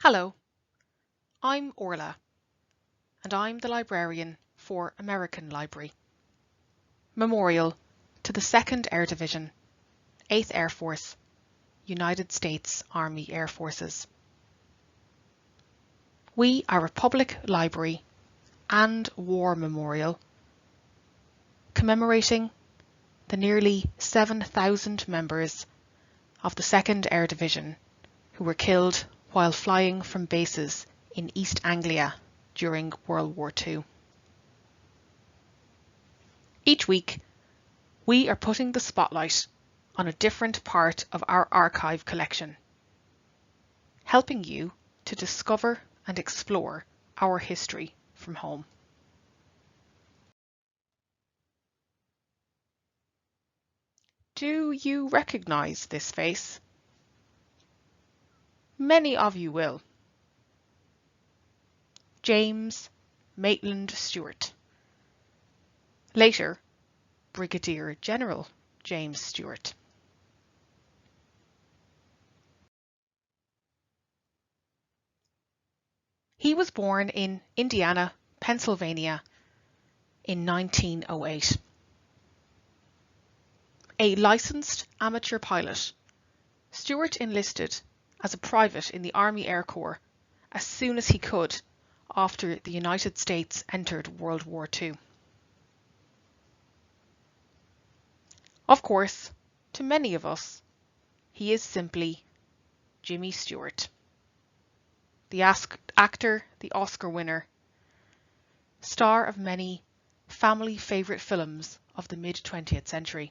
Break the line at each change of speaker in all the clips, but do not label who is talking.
Hello, I'm Orla, and I'm the librarian for American Library. Memorial to the 2nd Air Division, 8th Air Force, United States Army Air Forces. We are a public library and war memorial commemorating the nearly 7,000 members of the 2nd Air Division who were killed while flying from bases in East Anglia during World War II. Each week, we are putting the spotlight on a different part of our archive collection, helping you to discover and explore our history from home. Do you recognise this face? Many of you will. James Maitland Stewart. Later, Brigadier General James Stewart. He was born in Indiana, Pennsylvania in 1908. A licensed amateur pilot, Stewart enlisted as a private in the Army Air Corps as soon as he could after the United States entered World War II. Of course, to many of us, he is simply Jimmy Stewart, the actor, the Oscar winner, star of many family favourite films of the mid-20th century.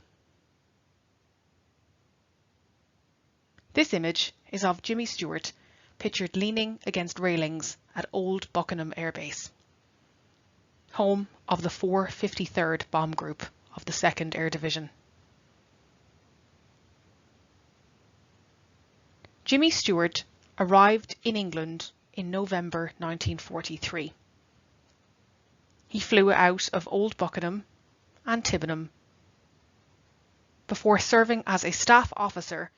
This image is of Jimmy Stewart pictured leaning against railings at Old Buckenham Air Base, home of the 453rd Bomb Group of the 2nd Air Division. Jimmy Stewart arrived in England in November 1943. He flew out of Old Buckenham and Tibenham before serving as a staff officer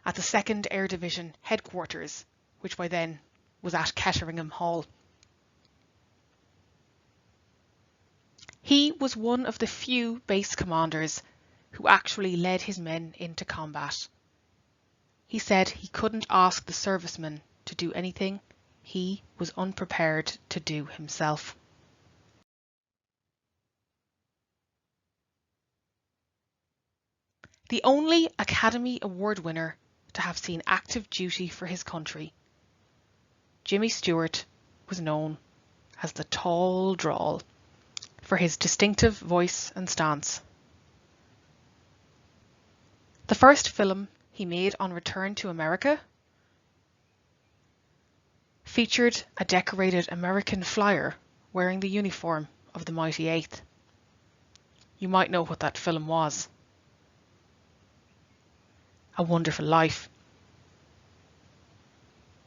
at the 2nd Air Division headquarters, which by then was at Ketteringham Hall. He was one of the few base commanders who actually led his men into combat. He said he couldn't ask the servicemen to do anything he was unprepared to do himself. The only Academy Award winner to have seen active duty for his country, Jimmy Stewart was known as the Tall Drawl for his distinctive voice and stance. The first film he made on return to America featured a decorated American flyer wearing the uniform of the Mighty 8th. You might know what that film was. A Wonderful Life.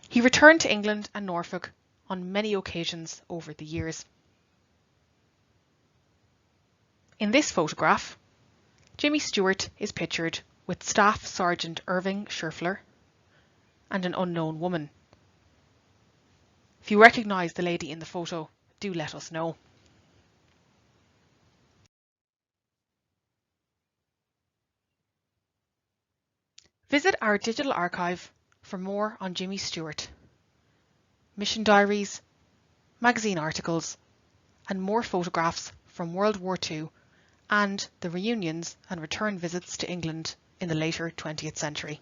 He returned to England and Norfolk on many occasions over the years. In this photograph, Jimmy Stewart is pictured with Staff Sergeant Irving Scherfler and an unknown woman. If you recognise the lady in the photo, do let us know. Visit our digital archive for more on Jimmy Stewart, mission diaries, magazine articles, and more photographs from World War II and the reunions and return visits to England in the later 20th century.